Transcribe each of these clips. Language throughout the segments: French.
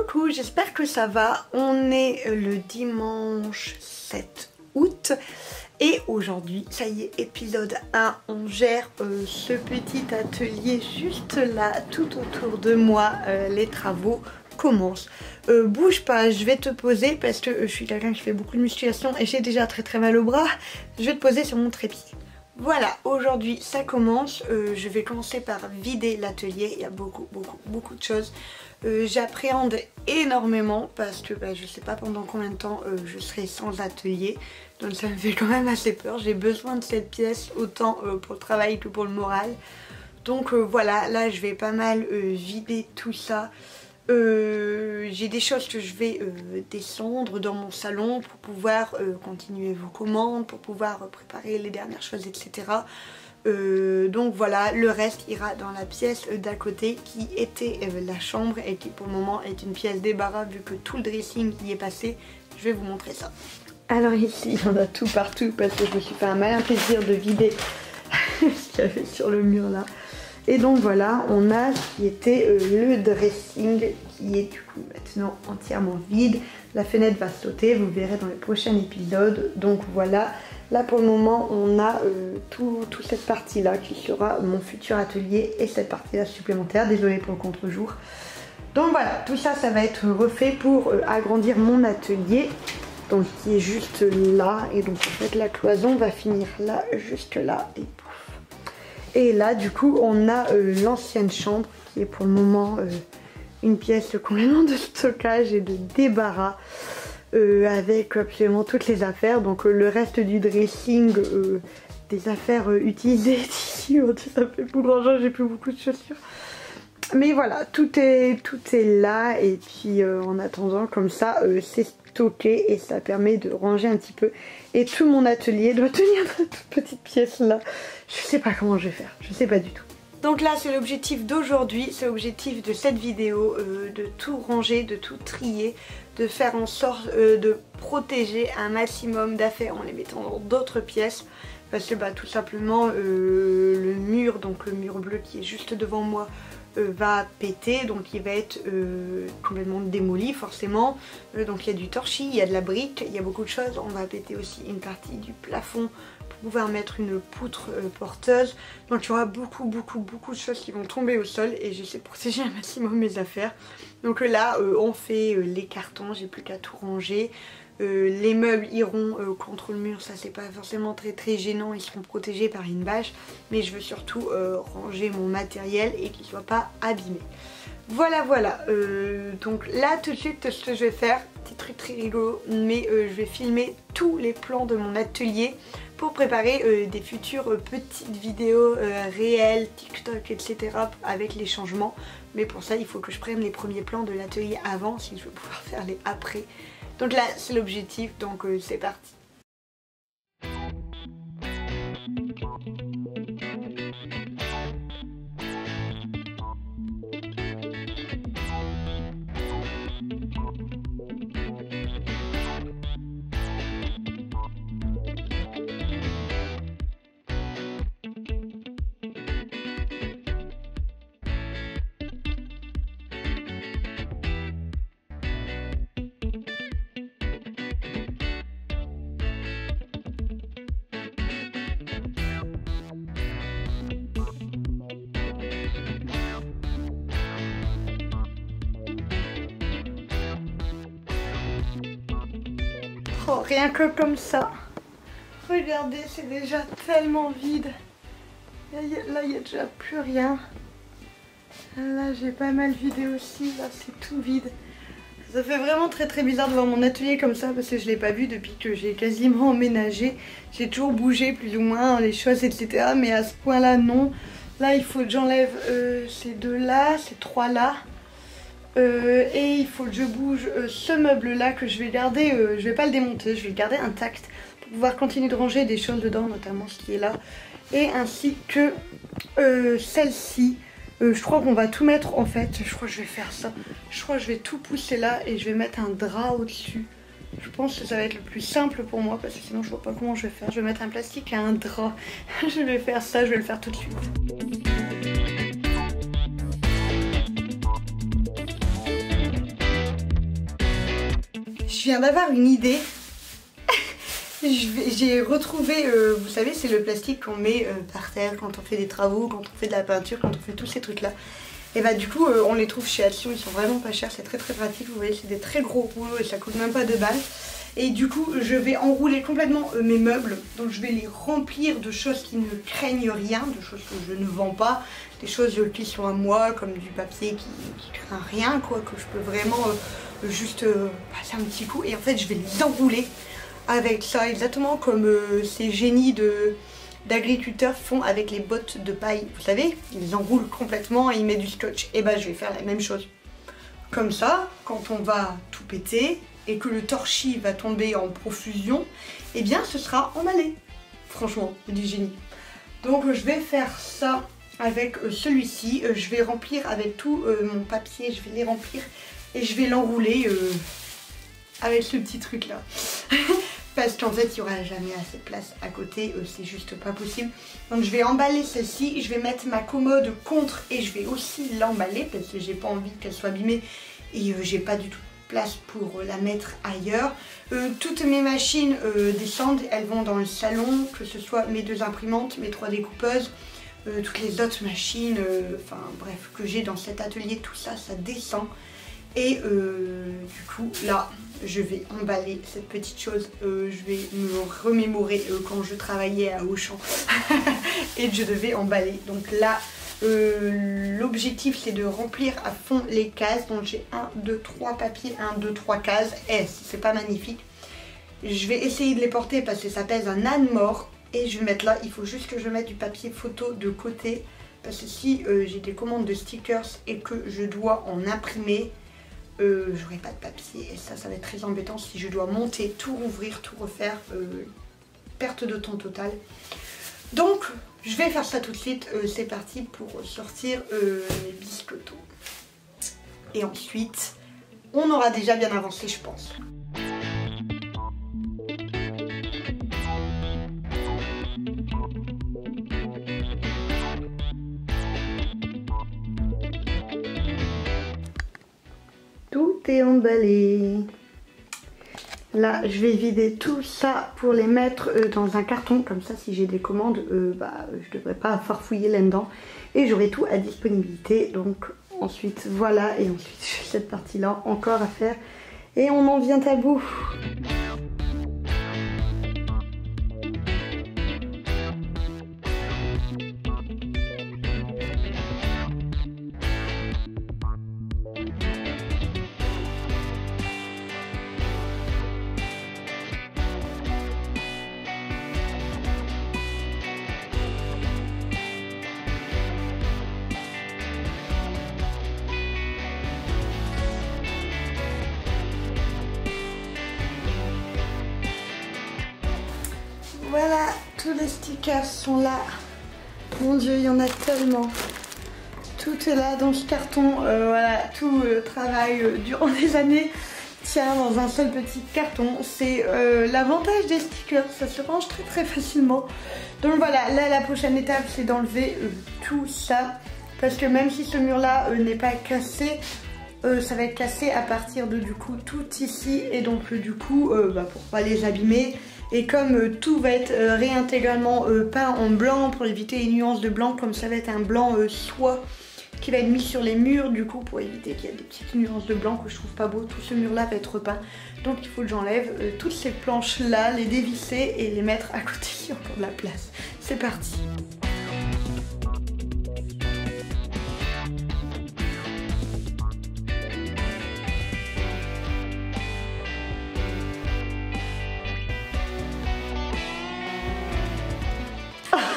Coucou, j'espère que ça va. On est le dimanche 7 août et aujourd'hui, ça y est, épisode 1, on gère ce petit atelier juste là, tout autour de moi, les travaux commencent. Bouge pas, je vais te poser parce que je suis quelqu'un qui fait beaucoup de musculation et j'ai déjà très mal au bras. Je vais te poser sur mon trépied. Voilà, aujourd'hui ça commence, je vais commencer par vider l'atelier, il y a beaucoup de choses. J'appréhende énormément parce que je sais pas pendant combien de temps je serai sans atelier, donc ça me fait quand même assez peur. J'ai besoin de cette pièce autant pour le travail que pour le moral, donc voilà, là je vais pas mal vider tout ça. J'ai des choses que je vais descendre dans mon salon pour pouvoir continuer vos commandes, pour pouvoir préparer les dernières choses, etc. Donc voilà, le reste ira dans la pièce d'à côté qui était la chambre et qui pour le moment est une pièce débarras vu que tout le dressing y est passé. Je vais vous montrer ça. Alors ici, il y en a tout partout parce que je me suis fait un malin plaisir de vider ce qu'il y avait sur le mur là. Et donc voilà, on a ce qui était le dressing qui est du coup maintenant entièrement vide. La fenêtre va sauter, vous verrez dans les prochains épisodes. Donc voilà, là pour le moment on a toute cette partie là qui sera mon futur atelier et cette partie là supplémentaire. Désolée pour le contre-jour. Donc voilà, tout ça, ça va être refait pour agrandir mon atelier. Donc qui est juste là. Et donc en fait la cloison va finir là, juste là et pouf. Et là du coup on a l'ancienne chambre qui est pour le moment une pièce complètement de stockage et de débarras avec absolument toutes les affaires. Donc le reste du dressing, des affaires utilisées ici, ça fait plus grand chose, j'ai plus beaucoup de chaussures. Mais voilà, tout est là et puis en attendant comme ça c'est stocké et ça permet de ranger un petit peu. Et tout mon atelier doit tenir dans cette petite pièce là. Je sais pas comment je vais faire, je sais pas du tout. Donc là c'est l'objectif d'aujourd'hui, c'est l'objectif de cette vidéo, de tout ranger, de tout trier, de faire en sorte de protéger un maximum d'affaires en les mettant dans d'autres pièces. Parce que tout simplement le mur, donc le mur bleu qui est juste devant moi, va péter, donc il va être complètement démoli forcément. Donc il y a du torchis, il y a de la brique, il y a beaucoup de choses. On va péter aussi une partie du plafond pour pouvoir mettre une poutre porteuse. Donc il y aura beaucoup de choses qui vont tomber au sol et j'essaie de protéger un maximum mes affaires. Donc là on fait les cartons, j'ai plus qu'à tout ranger. Les meubles iront contre le mur, ça c'est pas forcément très gênant, ils seront protégés par une bâche, mais je veux surtout ranger mon matériel et qu'il soit pas abîmé. Voilà, donc là tout de suite ce que je vais faire, petit truc très rigolo, mais je vais filmer tous les plans de mon atelier pour préparer des futures petites vidéos réelles, TikTok, etc. avec les changements. Mais pour ça il faut que je prenne les premiers plans de l'atelier avant si je veux pouvoir faire les après. Donc là c'est l'objectif, donc c'est parti. Oh, rien que comme ça. Regardez, c'est déjà tellement vide. Là, il n'y a déjà plus rien. Là, j'ai pas mal vidé aussi. Là, c'est tout vide. Ça fait vraiment très bizarre de voir mon atelier comme ça parce que je l'ai pas vu depuis que j'ai quasiment emménagé. J'ai toujours bougé plus ou moins les choses, etc. Mais à ce point-là, non. Là, il faut que j'enlève ces deux là, ces trois là. Et il faut que je bouge ce meuble là que je vais garder, je vais pas le démonter, je vais le garder intact pour pouvoir continuer de ranger des choses dedans, notamment ce qui est là, et ainsi que celle-ci. Je crois qu'on va tout mettre en fait, je crois que je vais faire ça, je crois que je vais tout pousser là et je vais mettre un drap au dessus. Je pense que ça va être le plus simple pour moi parce que sinon je vois pas comment je vais faire. Je vais mettre un plastique et un drap, je vais faire ça, je vais le faire tout de suite. viens d'avoir une idée. J'ai retrouvé, vous savez, c'est le plastique qu'on met par terre quand on fait des travaux, quand on fait de la peinture, quand on fait tous ces trucs là. Et bah du coup on les trouve chez Action, ils sont vraiment pas chers, c'est très pratique, vous voyez c'est des très gros rouleaux et ça coûte même pas 2 balles. Et du coup je vais enrouler complètement mes meubles, donc je vais les remplir de choses qui ne craignent rien, de choses que je ne vends pas, des choses qui sont à moi, comme du papier qui craint rien quoi, que je peux vraiment juste passer un petit coup. Et en fait je vais les enrouler avec ça, exactement comme ces génies d'agriculteurs font avec les bottes de paille, vous savez, ils les enroulent complètement et ils mettent du scotch. Et bah je vais faire la même chose. Comme ça, quand on va tout péter et que le torchis va tomber en profusion, et bien ce sera emballé. Franchement, c'est du génie. Donc je vais faire ça avec celui-ci, je vais remplir avec tout mon papier, je vais les remplir et je vais l'enrouler avec ce petit truc là. Parce qu'en fait il n'y aura jamais assez de place à côté, c'est juste pas possible. Donc je vais emballer celle-ci, je vais mettre ma commode contre et je vais aussi l'emballer parce que j'ai pas envie qu'elle soit abîmée et j'ai pas du tout de place pour la mettre ailleurs. Toutes mes machines descendent, elles vont dans le salon, que ce soit mes 2 imprimantes, mes 3 découpeuses, toutes les autres machines, enfin bref, que j'ai dans cet atelier, tout ça, ça descend. Et du coup là je vais emballer cette petite chose, je vais me remémorer quand je travaillais à Auchan et je devais emballer. Donc là l'objectif c'est de remplir à fond les cases. Donc j'ai 1, 2, 3 papiers, 1, 2, 3 cases. C'est pas magnifique. Je vais essayer de les porter parce que ça pèse un âne mort. Et je vais mettre là, il faut juste que je mette du papier photo de côté. Parce que si j'ai des commandes de stickers et que je dois en imprimer, j'aurai pas de papier et ça va être très embêtant si je dois monter, tout rouvrir, tout refaire, perte de temps totale. Donc je vais faire ça tout de suite, c'est parti pour sortir mes biscottos. Et ensuite on aura déjà bien avancé je pense. Tout est emballé. Là, je vais vider tout ça pour les mettre dans un carton. Comme ça, si j'ai des commandes, je devrais pas farfouiller là-dedans. Et j'aurai tout à disponibilité. Donc ensuite, voilà. Et ensuite, j'ai cette partie-là encore à faire. Et on en vient à bout. Voilà, tous les stickers sont là. Mon Dieu, il y en a tellement. Tout est là dans ce carton. Voilà, tout le travail durant des années tient dans un seul petit carton. C'est l'avantage des stickers, ça se range très facilement. Donc voilà, là la prochaine étape c'est d'enlever tout ça. Parce que même si ce mur là n'est pas cassé, ça va être cassé à partir de du coup tout ici. Et donc du coup, pour pas les abîmer. Et comme tout va être réintégralement peint en blanc pour éviter les nuances de blanc, comme ça va être un blanc soie qui va être mis sur les murs, du coup pour éviter qu'il y ait des petites nuances de blanc que je trouve pas beau, tout ce mur là va être repeint. Donc il faut que j'enlève toutes ces planches là, les dévisser et les mettre à côté, il y a encore de la place. C'est parti.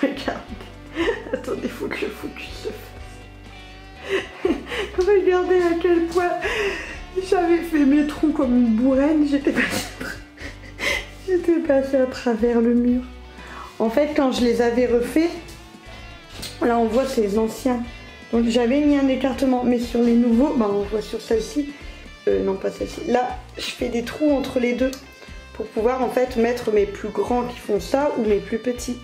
Regardez, attendez, faut que le focus se fasse. Regardez à quel point j'avais fait mes trous comme une bourraine, j'étais passée à travers le mur. En fait, quand je les avais refaits, là on voit ces anciens. Donc j'avais mis un écartement, mais sur les nouveaux, on voit sur celle-ci, non pas celle-ci. Là, je fais des trous entre les deux pour pouvoir en fait mettre mes plus grands qui font ça ou mes plus petits.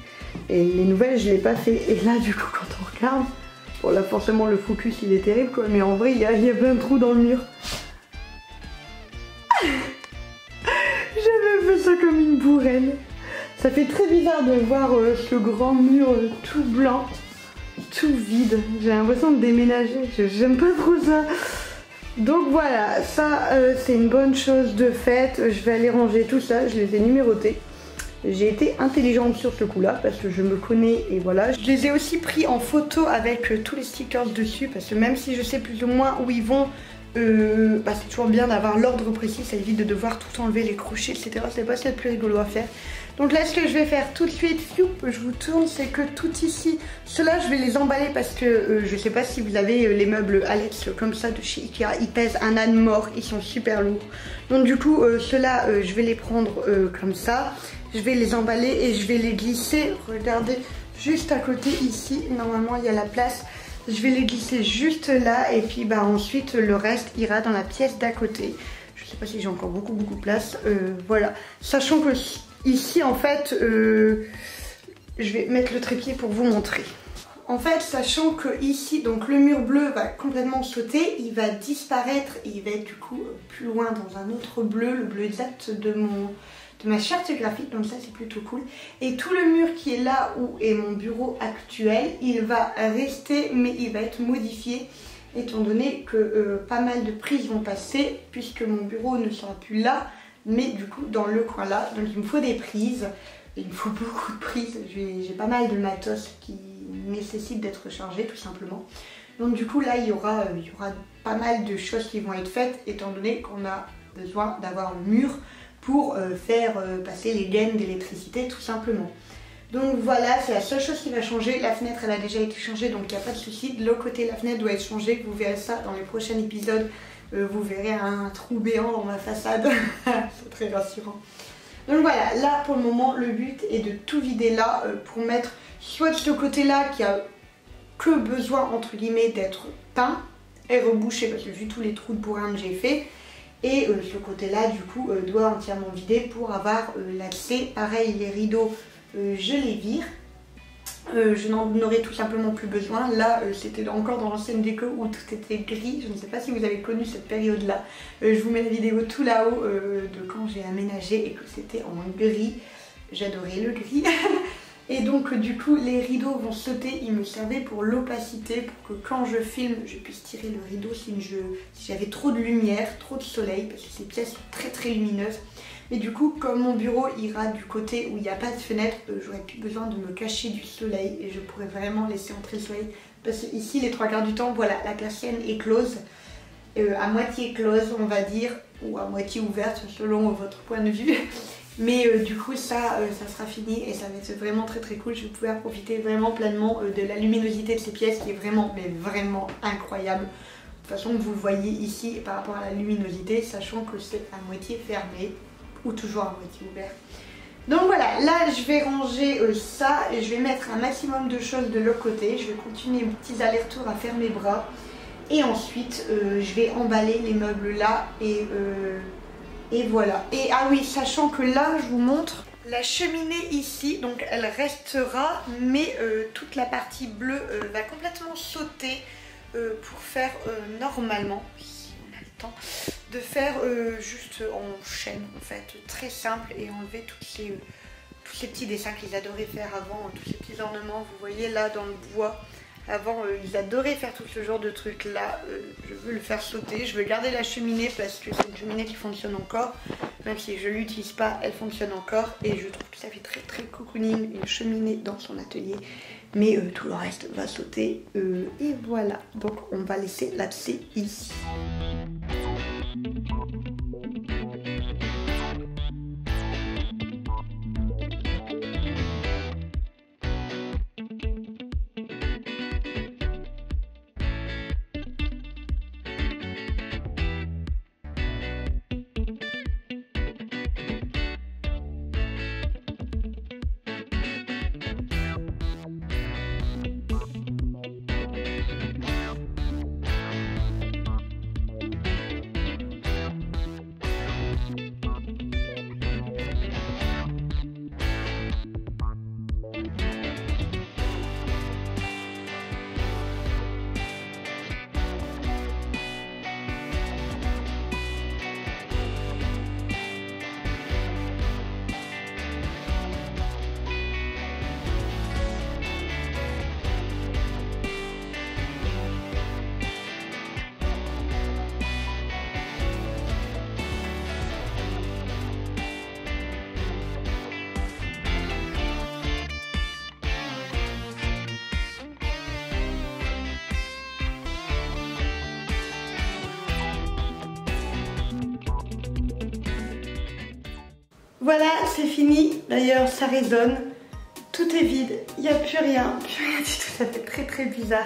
Et les nouvelles je l'ai pas fait. Et là du coup quand on regarde, bon là forcément le focus il est terrible quoi, mais en vrai il y a plein de trous dans le mur. ça comme une bourrelle. Ça fait très bizarre de voir ce grand mur tout blanc, tout vide. J'ai l'impression de déménager, j'aime pas trop ça. Donc voilà, ça c'est une bonne chose de faite. Je vais aller ranger tout ça, je les ai numérotés. J'ai été intelligente sur ce coup là parce que je me connais et voilà. Je les ai aussi pris en photo avec tous les stickers dessus parce que même si je sais plus ou moins où ils vont, c'est toujours bien d'avoir l'ordre précis, ça évite de devoir tout enlever, les crochets, etc. C'est pas ce qu'il y a de plus rigolo à faire. Donc là, ce que je vais faire tout de suite, je vous tourne, c'est que tout ici, ceux-là, je vais les emballer parce que je sais pas si vous avez les meubles Alex comme ça de chez Ikea, ils pèsent un âne mort, ils sont super lourds. Donc du coup, ceux-là, je vais les prendre comme ça, je vais les emballer et je vais les glisser, regardez, juste à côté ici, normalement il y a la place. Je vais les glisser juste là et puis ensuite le reste ira dans la pièce d'à côté. Je sais pas si j'ai encore beaucoup de place, voilà. Sachant que ici en fait, je vais mettre le trépied pour vous montrer. En fait, sachant que ici, donc le mur bleu va complètement sauter, il va disparaître et il va être du coup plus loin dans un autre bleu, le bleu exact de ma charte graphique, donc ça c'est plutôt cool. Et tout le mur qui est là où est mon bureau actuel, il va rester mais il va être modifié étant donné que pas mal de prises vont passer puisque mon bureau ne sera plus là mais du coup dans le coin là. Donc il me faut des prises, il me faut beaucoup de prises, j'ai pas mal de matos qui nécessitent d'être chargés tout simplement. Donc du coup là il y aura pas mal de choses qui vont être faites étant donné qu'on a besoin d'avoir le mur pour faire passer les gaines d'électricité tout simplement. Donc voilà, c'est la seule chose qui va changer. La fenêtre elle a déjà été changée donc il n'y a pas de souci. De l'autre côté la fenêtre doit être changée, vous verrez ça dans les prochains épisodes. Vous verrez un trou béant dans ma façade, c'est très rassurant. Donc voilà, là pour le moment le but est de tout vider là pour mettre soit de ce côté là qui a que besoin entre guillemets d'être peint et rebouché parce que vu tous les trous de bourrin que j'ai fait. Et ce côté-là, du coup, doit entièrement vider pour avoir l'accès. Pareil, les rideaux, je les vire. Je n'en aurai tout simplement plus besoin. Là, c'était encore dans l'ancienne déco où tout était gris. Je ne sais pas si vous avez connu cette période-là. Je vous mets la vidéo tout là-haut de quand j'ai aménagé et que c'était en gris. J'adorais le gris. Et donc du coup les rideaux vont sauter, ils me servaient pour l'opacité, pour que quand je filme je puisse tirer le rideau si j'avais trop de lumière, trop de soleil, parce que ces pièces sont très très lumineuses. Mais du coup comme mon bureau ira du côté où il n'y a pas de fenêtre, j'aurais plus besoin de me cacher du soleil et je pourrais vraiment laisser entrer le soleil. Parce que ici les trois quarts du temps, voilà, la persienne est close, à moitié close on va dire, ou à moitié ouverte selon votre point de vue. Mais du coup ça sera fini et ça va être vraiment très très cool. Je vais pouvoir profiter vraiment pleinement de la luminosité de ces pièces qui est vraiment incroyable. De toute façon vous le voyez ici par rapport à la luminosité, sachant que c'est à moitié fermé ou toujours à moitié ouvert. Donc voilà, là je vais ranger ça et je vais mettre un maximum de choses de l'autre côté. Je vais continuer mes petits allers-retours à faire mes bras et ensuite je vais emballer les meubles là et voilà. Et ah oui, sachant que là, je vous montre la cheminée ici, donc elle restera, mais toute la partie bleue va complètement sauter pour faire normalement, si on a le temps, de faire juste en chaîne en fait, très simple et enlever tous ces petits dessins qu'ils adoraient faire avant, tous ces petits ornements, vous voyez là dans le bois. Avant, ils adoraient faire tout ce genre de trucs là. Je veux le faire sauter. Je veux garder la cheminée parce que c'est une cheminée qui fonctionne encore. Même si je ne l'utilise pas, elle fonctionne encore. Et je trouve que ça fait très très cocooning, une cheminée dans son atelier. Mais tout le reste va sauter. Et voilà. Donc on va laisser l'accès ici. Voilà, c'est fini. D'ailleurs, ça résonne. Tout est vide, il n'y a plus rien du tout, ça fait très très bizarre.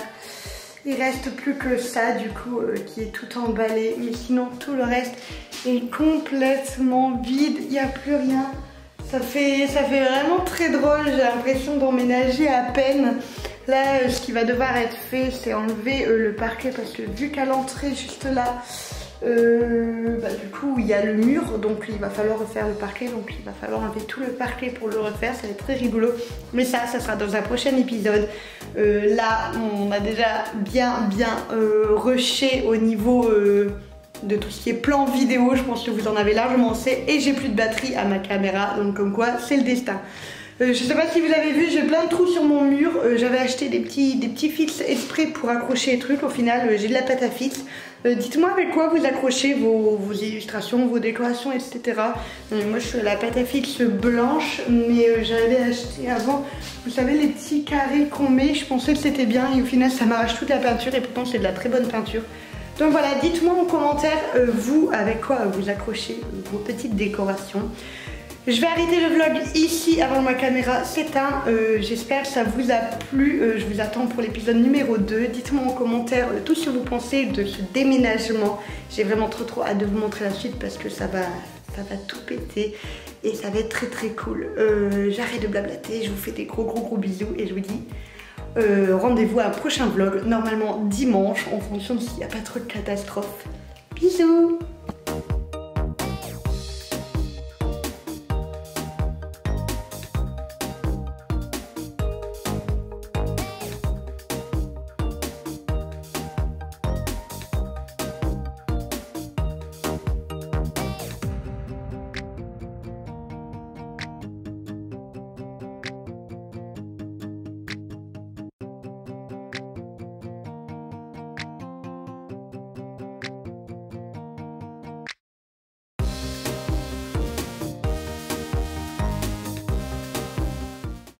Il reste plus que ça du coup qui est tout emballé, mais sinon tout le reste est complètement vide, il n'y a plus rien. Ça fait vraiment très drôle, j'ai l'impression d'emménager à peine. Là, ce qui va devoir être fait, c'est enlever le parquet parce que vu qu'à l'entrée juste là, du coup il y a le mur, donc il va falloir refaire le parquet, donc il va falloir enlever tout le parquet pour le refaire, ça va être très rigolo, mais ça sera dans un prochain épisode. Là on a déjà bien rushé au niveau de tout ce qui est plan vidéo, je pense que vous en avez largement assez, et j'ai plus de batterie à ma caméra, donc comme quoi c'est le destin. Je sais pas si vous avez vu, j'ai plein de trous sur mon mur. J'avais acheté des petits fils exprès pour accrocher les trucs. Au final, j'ai de la pâte à fils. Dites-moi avec quoi vous accrochez vos illustrations, vos décorations, etc. Moi, je suis à la pâte à fils blanche, mais j'avais acheté avant, vous savez, les petits carrés qu'on met. Je pensais que c'était bien et au final, ça m'arrache toute la peinture et pourtant, c'est de la très bonne peinture. Donc voilà, dites-moi en commentaire, vous, avec quoi vous accrochez vos petites décorations. Je vais arrêter le vlog ici avant que ma caméra s'éteint. J'espère que ça vous a plu. Je vous attends pour l'épisode numéro 2. Dites-moi en commentaire tout ce que vous pensez de ce déménagement. J'ai vraiment trop hâte de vous montrer la suite parce que ça va tout péter et ça va être très cool. J'arrête de blablater, je vous fais des gros bisous et je vous dis rendez-vous à un prochain vlog, normalement dimanche, en fonction de s'il n'y a pas trop de catastrophes. Bisous!